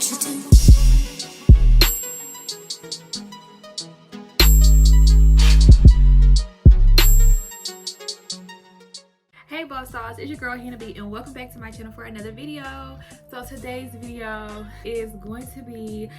you do. Hey boss dolls, it's your girl Hannah B and welcome back to my channel for another video. So today's video is going to be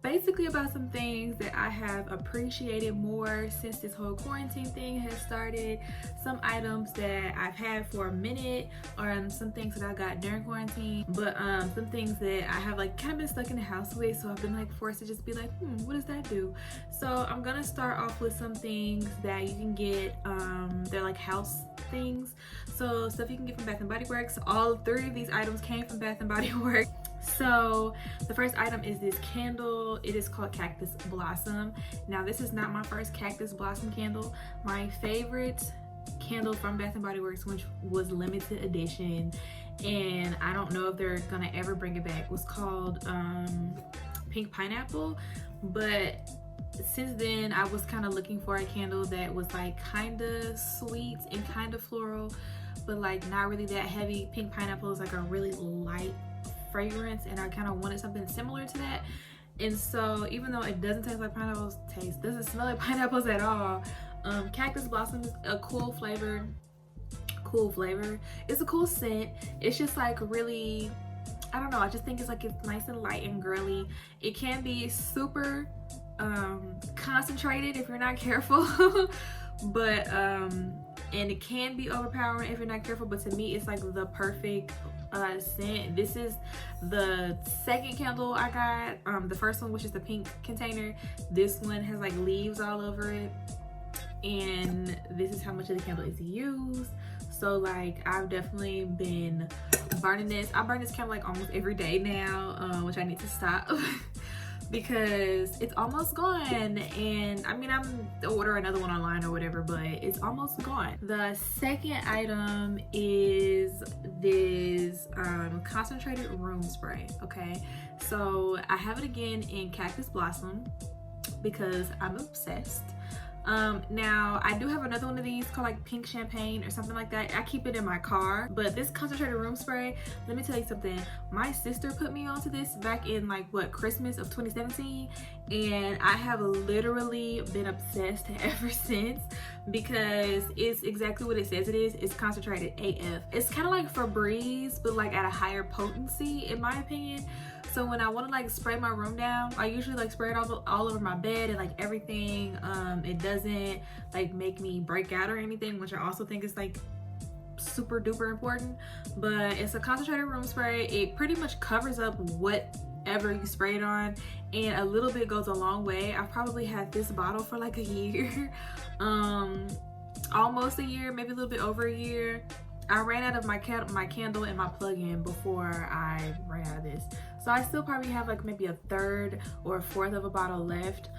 basically about some things that I have appreciated more since this whole quarantine thing has started. Some items that I've had for a minute, or some things that I got during quarantine, but some things that I have like kind of been stuck in the house with, so I've been like forced to just be like, what does that do? So I'm gonna start off with some things that you can get, they're like house things, so stuff you can get from Bath and Body Works. All three of these items came from Bath and Body Works. So the first item is this candle. It is called Cactus Blossom. Now this is not my first Cactus Blossom candle. My favorite candle from Bath and Body Works, which was limited edition, and I don't know if they're gonna ever bring it back, was called Pink Pineapple. But since then I was kind of looking for a candle that was like kind of sweet and kind of floral, but like not really that heavy. Pink Pineapple is like a really light fragrance, and I kind of wanted something similar to that. And so even though it doesn't taste like pineapples, doesn't smell like pineapples at all, Cactus Blossom is a cool flavor. It's a cool scent. It's just like really, I don't know, I just think it's like it's nice and light and girly. It can be super concentrated if you're not careful but and it can be overpowering if you're not careful, but to me it's like the perfect scent. This is the second candle I got. The first one, which is the pink container, this one has like leaves all over it, and this is how much of the candle is used. So like I've definitely been burning this. I burn this candle like almost every day now, which I need to stop because it's almost gone. And I mean, I'm to order another one online or whatever, but it's almost gone. The second item is this concentrated room spray. Okay, so I have it again in Cactus Blossom because I'm obsessed. Now I do have another one of these called like Pink Champagne or something like that. I keep it in my car, but this concentrated room spray, let me tell you something. My sister put me onto this back in like Christmas of 2017, and I have literally been obsessed ever since because it's exactly what it says it is. It's concentrated AF. It's kind of like Febreze, but like at a higher potency in my opinion. So when I want to like spray my room down, I usually like spray it all over my bed and like everything. It doesn't like make me break out or anything, which I also think is like super duper important. But it's a concentrated room spray. It pretty much covers up whatever you spray it on, and a little bit goes a long way. I've probably had this bottle for like a year, almost a year, maybe a little bit over a year. I ran out of my candle and my plug-in before I ran out of this. So I still probably have like maybe a third or a fourth of a bottle left.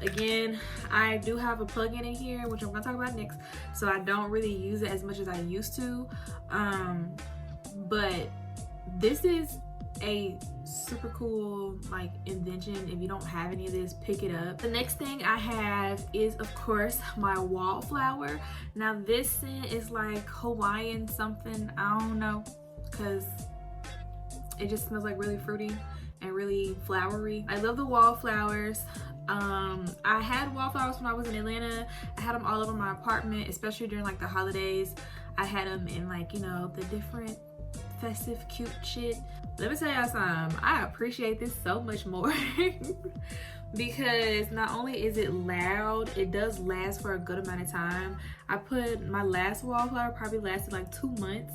Again, I do have a plug-in in here, which I'm gonna talk about next. So I don't really use it as much as I used to. But this is a super cool like invention. If you don't have any of this, pick it up. The next thing I have is of course my Wallflower. Now this scent is like Hawaiian something, I don't know, because it just smells like really fruity and really flowery. I love the Wallflowers. I had Wallflowers when I was in Atlanta. I had them all over my apartment, especially during like the holidays. I had them in like, you know, the different festive cute shit. Let me tell y'all something, I appreciate this so much more because not only is it loud, it does last for a good amount of time. I put my last Wallflower probably lasted like 2 months.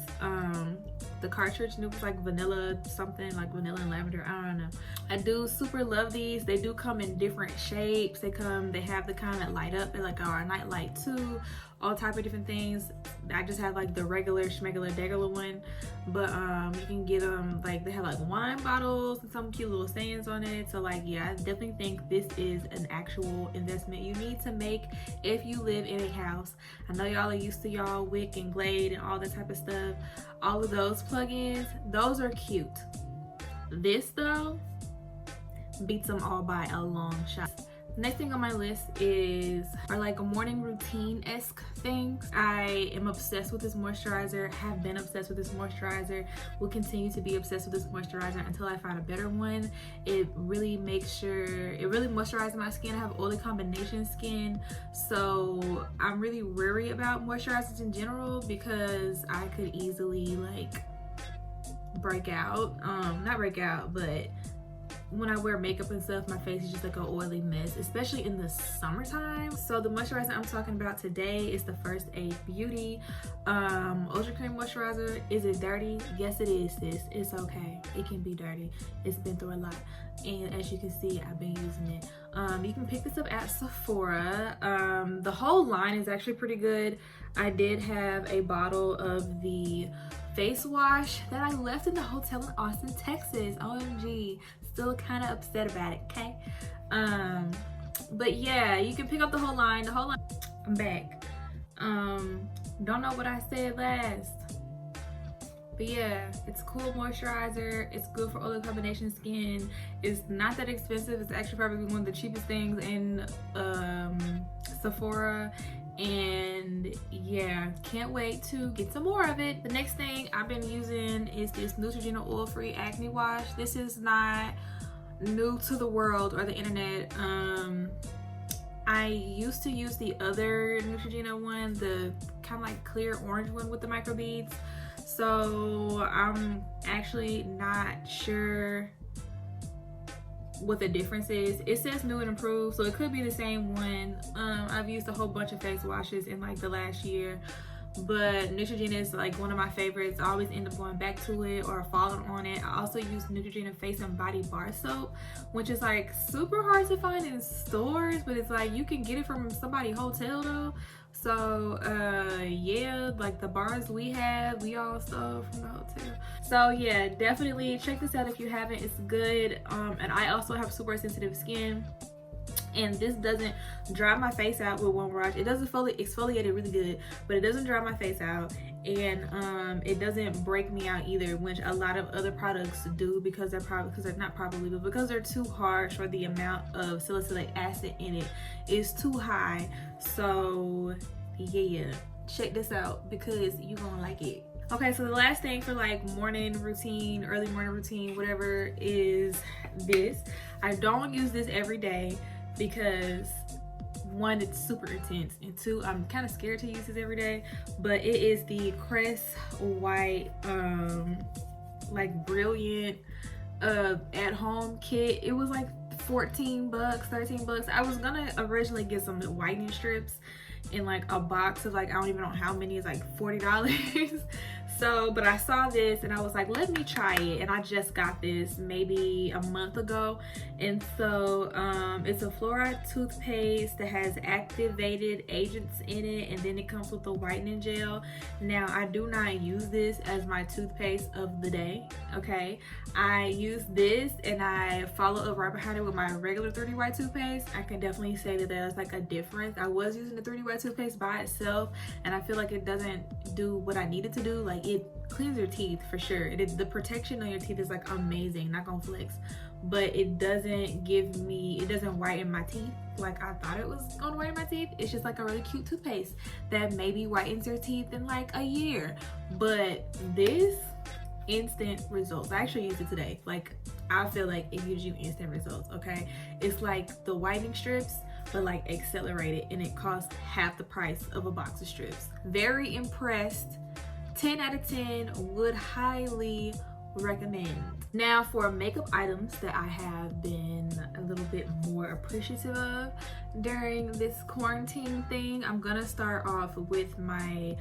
The cartridge, and it was like vanilla something, like vanilla and lavender, I don't know. I do super love these. They do come in different shapes. They have the kind that light up, they like are a night light too, all type of different things. I just have like the regular schmegular degular one, but you can get them like they have like wine bottles and some cute little sayings on it. So like yeah, I definitely think this is an actual investment you need to make if you live in a house. I know y'all are used to y'all Wick and Glade and all that type of stuff. All of those plugins, those are cute. This though beats them all by a long shot. Next thing on my list are like a morning routine-esque things. I am obsessed with this moisturizer, have been obsessed with this moisturizer, will continue to be obsessed with this moisturizer until I find a better one. It really moisturizes my skin. I have oily combination skin, so I'm really wary about moisturizers in general because I could easily like break out. Not break out, but when I wear makeup and stuff, my face is just like an oily mess, especially in the summertime. So the moisturizer I'm talking about today is the First Aid Beauty Ultra Cream Moisturizer. Is it dirty? Yes, it is, sis. It's okay. It can be dirty. It's been through a lot. And as you can see, I've been using it. You can pick this up at Sephora. The whole line is actually pretty good. I did have a bottle of the face wash that I left in the hotel in Austin, Texas. OMG. Still kind of upset about it, okay? But yeah, you can pick up the whole line. I'm back. Don't know what I said last. But yeah, it's cool moisturizer. It's good for oily combination skin. It's not that expensive. It's actually probably one of the cheapest things in Sephora. And yeah, can't wait to get some more of it. The next thing I've been using is this Neutrogena oil-free acne wash. This is not new to the world or the internet. I used to use the other Neutrogena one, the kind of like clear orange one with the microbeads. So I'm actually not sure what the difference is. It says new and improved, so it could be the same one. I've used a whole bunch of face washes in like the last year, but Neutrogena is like one of my favorites. I always end up going back to it or falling on it. I also use Neutrogena face and body bar soap, which is like super hard to find in stores, but it's like you can get it from somebody's hotel though. So yeah, like the bars we all stole from the hotel. So yeah, definitely check this out if you haven't. It's good. And I also have super sensitive skin, and this doesn't dry my face out with one wash. It doesn't exfoliate it really good, but it doesn't dry my face out, and it doesn't break me out either, which a lot of other products do because they're too harsh, or the amount of salicylic acid in it is too high. So yeah, check this out because you're gonna like it. Okay, so the last thing for like morning routine, early morning routine, whatever, is this. I don't use this every day because one, it's super intense, and two, I'm kind of scared to use this every day, but it is the Crest White like brilliant at home kit. It was like 14 bucks, 13 bucks. I was gonna originally get some whitening strips in like a box of like, I don't even know how many. It's like $40. So, but I saw this and I was like, let me try it. And I just got this maybe a month ago. And so it's a fluoride toothpaste that has activated agents in it, and then it comes with the whitening gel. Now, I do not use this as my toothpaste of the day, okay? I use this and I follow up right behind it with my regular 3D White toothpaste. I can definitely say that there's like a difference. I was using the 3D White toothpaste by itself, and I feel like it doesn't do what I need it to do. Like, it cleans your teeth for sure. The protection on your teeth is like amazing, not gonna flex, but it doesn't whiten my teeth like I thought it was gonna whiten my teeth. It's just like a really cute toothpaste that maybe whitens your teeth in like a year. But this, instant results. I actually used it today. Like, I feel like it gives you instant results, okay? It's like the whitening strips, but like accelerated, and it costs half the price of a box of strips. Very impressed. 10 out of 10, would highly recommend. Now, for makeup items that I have been a little bit more appreciative of during this quarantine thing, I'm gonna start off with my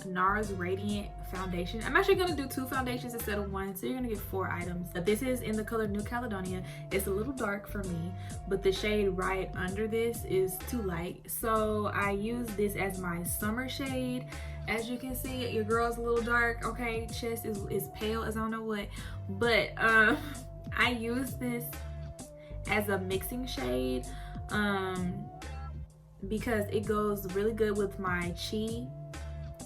NARS Radiant foundation. I'm actually gonna do 2 foundations instead of 1, so you're gonna get 4 items. But this is in the color New Caledonia. It's a little dark for me, but the shade right under this is too light, so I use this as my summer shade. As you can see, your girl's a little dark, okay? Chest is pale as I don't know what, but I use this as a mixing shade because it goes really good with my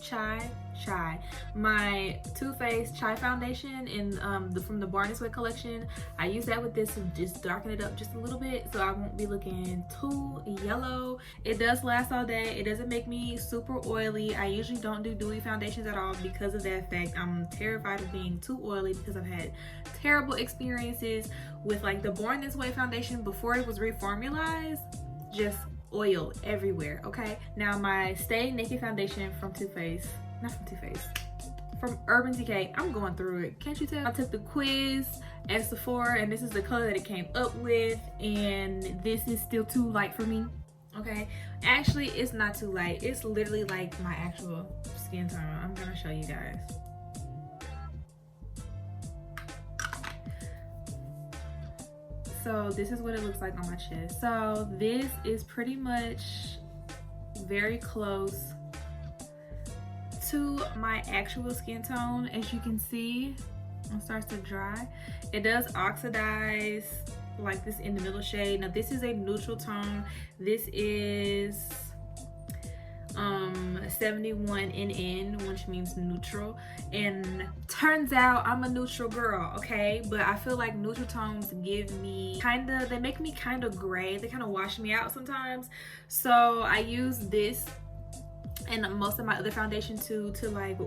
chai Chai. My Too Faced Chai foundation in from the Born This Way collection. I use that with this to just darken it up just a little bit so I won't be looking too yellow. It does last all day. It doesn't make me super oily. I usually don't do dewy foundations at all because of that fact. I'm terrified of being too oily because I've had terrible experiences with like the Born This Way foundation before it was reformulated. Just oil everywhere. Okay, now my Stay Naked foundation from Too Faced, not from Too Faced, from Urban Decay. I'm going through it, can't you tell? I took the quiz at Sephora and this is the color that it came up with, and this is still too light for me. Okay, actually it's not too light, it's literally like my actual skin tone. I'm gonna show you guys. So this is what it looks like on my chest. So this is pretty much very close to my actual skin tone. As you can see, it starts to dry. It does oxidize like this in the middle shade. Now this is a neutral tone. This is 71 NN, which means neutral, and turns out I'm a neutral girl, okay? But I feel like neutral tones give me they make me kind of gray. They kind of wash me out sometimes. So I use this and most of my other foundation to like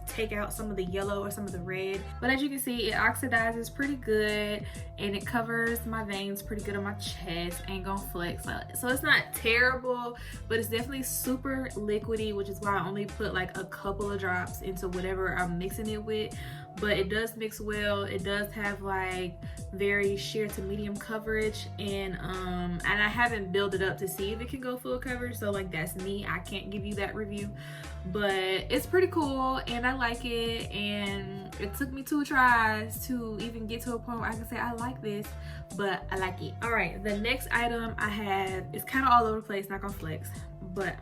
take out some of the yellow or some of the red. But as you can see, it oxidizes pretty good and it covers my veins pretty good on my chest. Ain't gonna flex. So it's not terrible, but it's definitely super liquidy, which is why I only put like a couple of drops into whatever I'm mixing it with. But it does mix well. It does have like very sheer to medium coverage, and I haven't built it up to see if it can go full coverage, so like that's me. I can't give you that review, but it's pretty cool and I like it, and it took me 2 tries to even get to a point where I can say I like this, but I like it. All right, the next item I have is kind of all over the place, not gonna flex, but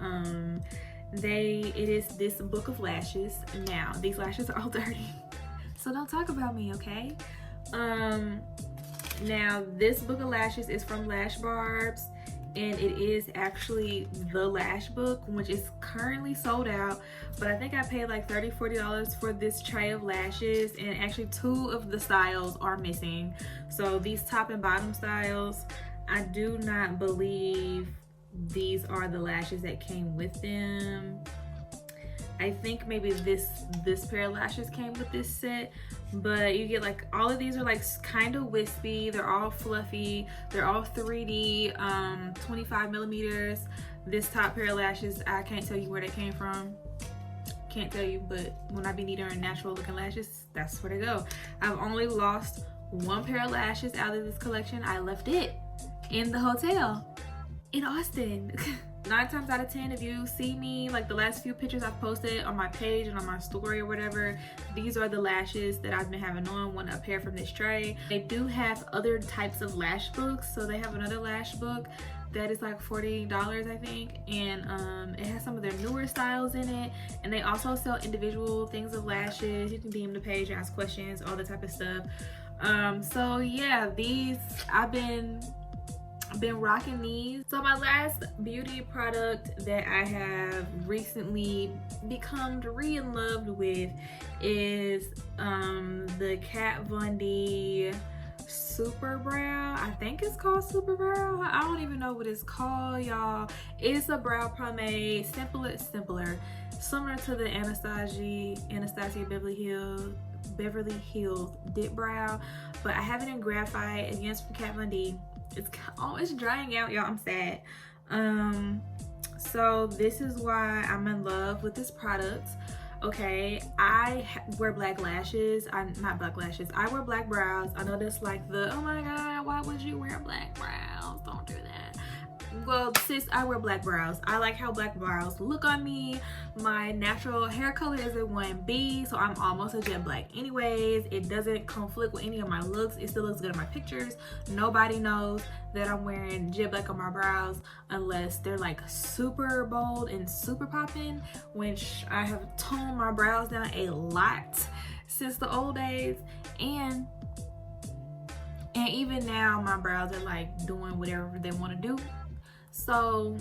it is this book of lashes. Now these lashes are all dirty, so don't talk about me, okay? Now this book of lashes is from LashBarbs, and it is actually the lash book, which is currently sold out, but I think I paid like $30-40 for this tray of lashes, and actually 2 of the styles are missing. So these top and bottom styles, I do not believe these are the lashes that came with them. I think maybe this pair of lashes came with this set, but you get like all of these are like kind of wispy. They're all fluffy. They're all 3D, 25 millimeters. This top pair of lashes, I can't tell you where they came from. Can't tell you, but when I be needing natural looking lashes, that's where they go. I've only lost 1 pair of lashes out of this collection. I left it in the hotel in Austin. 9 times out of 10, if you see me, like the last few pictures I've posted on my page and on my story or whatever, these are the lashes that I've been having on, a pair from this tray. They do have other types of lash books, so they have another lash book that is like $40, I think, and it has some of their newer styles in it, and they also sell individual things of lashes. You can DM the page, ask questions, all the type of stuff. So yeah, these I've been rocking these. So my last beauty product that I have recently become in love with is the Kat Von D Super Brow. I think it's called Super Brow. I don't even know what it's called, y'all. It's a brow pomade, simpler, similar to the Anastasia Beverly Hills Dip Brow, but I have it in graphite, again from Kat Von D. It's drying out, y'all. I'm sad. So this is why I'm in love with this product. Okay, I wear black lashes. I wear black brows. I know that's like oh my god, why would you wear black brows? Don't do that. Well, sis, I wear black brows. I like how black brows look on me. My natural hair color is a 1B, so I'm almost a jet black anyways. It doesn't conflict with any of my looks. It still looks good in my pictures. Nobody knows that I'm wearing jet black on my brows unless they're like super bold and super popping, which I have toned my brows down a lot since the old days, and even now my brows are like doing whatever they want to do. So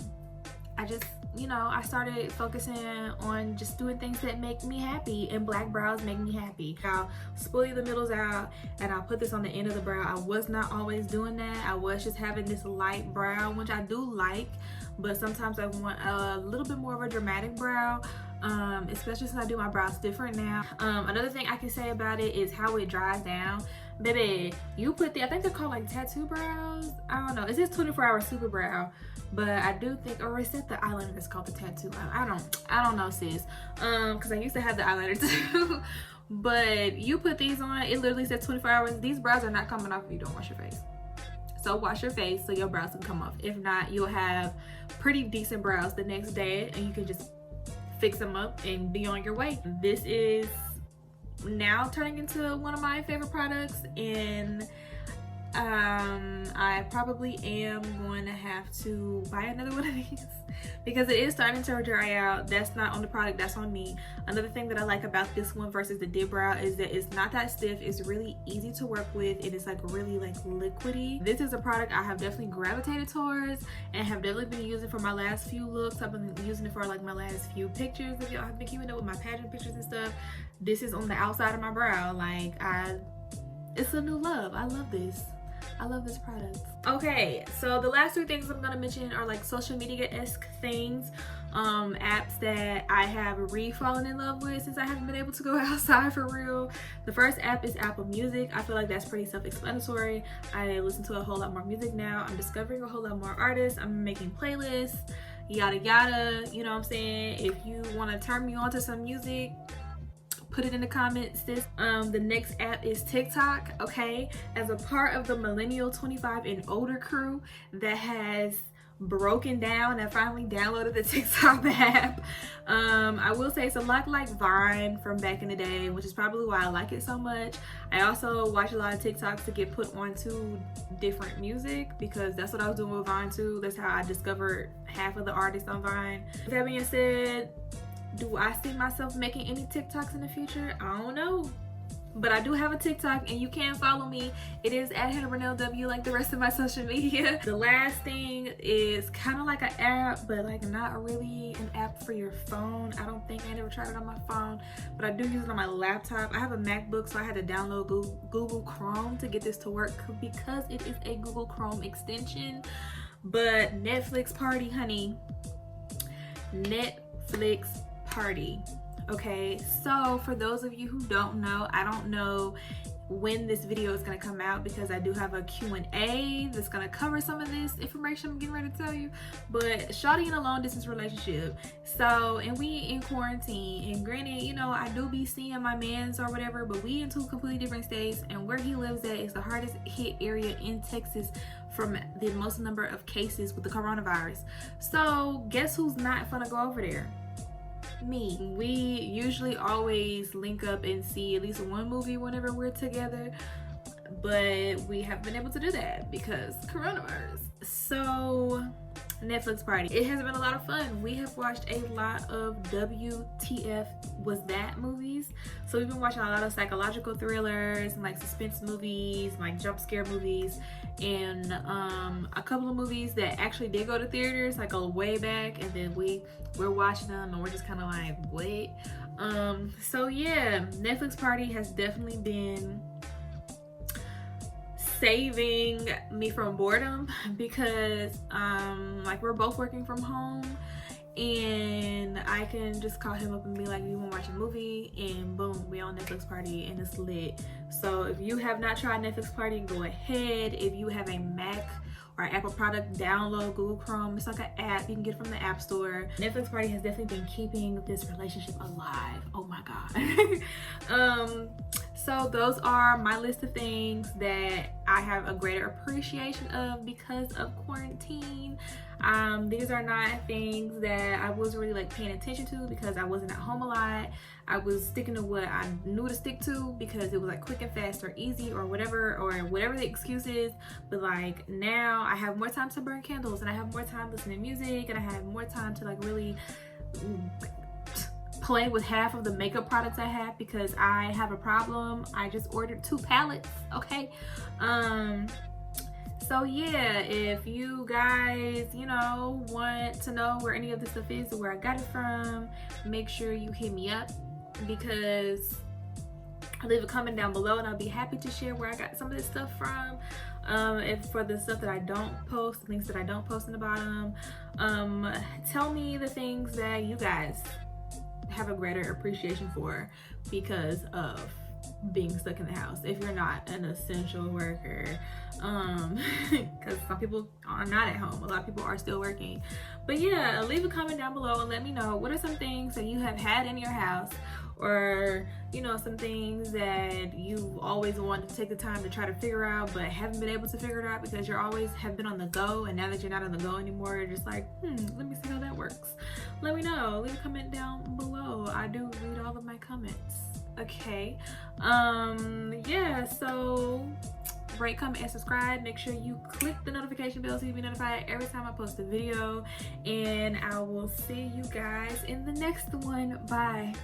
I just you know, I started focusing on just doing things that make me happy, and black brows make me happy. I'll spoolie the middles out and I'll put this on the end of the brow. I was not always doing that. I was just having this light brow, which I do like, but sometimes I want a little bit more of a dramatic brow, especially since I do my brows different now. Another thing I can say about it is how it dries down. Baby, you put I think they're called like tattoo brows. I don't know. It says 24-hour super brow, but I do think, or is it the eyeliner that's called the tattoo? I don't know, sis. Because I used to have the eyeliner too. But you put these on, it literally says 24 hours. These brows are not coming off if you don't wash your face. So wash your face so your brows can come off. If not, you'll have pretty decent brows the next day, and you can just fix them up and be on your way. This is now turning into one of my favorite products, and I probably am going to have to buy another one of these because it is starting to dry out. That's not on the product, that's on me. Another thing that I like about this one versus the dip brow is that it's not that stiff. It's really easy to work with. It is like really like liquidy. This is a product I have definitely gravitated towards and have definitely been using for my last few looks. I've been using it for like my last few pictures. If y'all have been keeping up with my pageant pictures and stuff, this is on the outside of my brow. Like it's a new love. I love this. I love this product. Okay, so the last 3 things I'm gonna mention are like social media-esque things, apps that I have re-fallen in love with since I haven't been able to go outside for real. The first app is Apple Music. I feel like that's pretty self-explanatory. I listen to a whole lot more music now. I'm discovering a whole lot more artists. I'm making playlists, yada yada, you know what I'm saying? If you want to turn me on to some music, put it in the comments, sis. The next app is TikTok. Okay, as a part of the millennial 25 and older crew that has broken down and finally downloaded the TikTok app, I will say it's a lot like Vine from back in the day, which is probably why I like it so much. I also watch a lot of TikToks to get put onto different music because that's what I was doing with Vine too. That's how I discovered half of the artists on Vine. With that being said, do I see myself making any TikToks in the future? I don't know. But I do have a TikTok and you can follow me. It is at HannahBurnellW like the rest of my social media. The last thing is kind of like an app, but like not really an app for your phone. I don't think I never tried it on my phone, but I do use it on my laptop. I have a MacBook, so I had to download Google Chrome to get this to work because it is a Google Chrome extension. But Netflix Party, honey. Netflix Party. Okay, so for those of you who don't know, I don't know when this video is going to come out because I do have a Q&A that's going to cover some of this information I'm getting ready to tell you. But shawty in a long distance relationship, so, and we in quarantine, and granted, you know, I do be seeing my mans or whatever, but we in 2 completely different states, and where he lives at is the hardest hit area in Texas from the most number of cases with the coronavirus. So guess who's not gonna go over there? Me. We usually always link up and see at least one movie whenever we're together, but we haven't been able to do that because coronavirus. So Netflix Party, it has been a lot of fun. We have watched a lot of WTF was that movies. So we've been watching a lot of psychological thrillers and like suspense movies, like jump scare movies, and a couple of movies that actually did go to theaters like a way back, and then we're watching them and we're just kind of like, what? So yeah, Netflix Party has definitely been saving me from boredom because like we're both working from home, and I can just call him up and be like, we want to watch a movie, and boom, we on Netflix Party and it's lit. So if you have not tried Netflix Party, go ahead. If you have a Mac or Apple product, download Google Chrome. It's like an app, you can get it from the App Store. Netflix Party has definitely been keeping this relationship alive. Oh my God. So those are my list of things that I have a greater appreciation of because of quarantine. These are not things that I wasn't really like paying attention to because I wasn't at home a lot. I was sticking to what I knew to stick to because it was like quick and fast or easy or whatever the excuse is. But like now I have more time to burn candles, and I have more time to listen to music, and I have more time to like really play with half of the makeup products I have because I have a problem. I just ordered 2 palettes, okay? So yeah, if you guys, you know, want to know where any of this stuff is or where I got it from, make sure you hit me up, because leave a comment down below and I'll be happy to share where I got some of this stuff from. If for the stuff that I don't post, the things that I don't post in the bottom, tell me the things that you guys have a greater appreciation for because of being stuck in the house, if you're not an essential worker, because some people are not at home, a lot of people are still working. But yeah, leave a comment down below and let me know what are some things that you have had in your house, or you know, some things that you've always wanted to take the time to try to figure out but haven't been able to figure it out because you're always have been on the go, and now that you're not on the go anymore, you're just like, let me see how that works. Let me know, leave a comment down below. I do read all of my comments. Okay, yeah, so rate, comment, and subscribe. Make sure you click the notification bell so you'll be notified every time I post a video, and I will see you guys in the next one. Bye.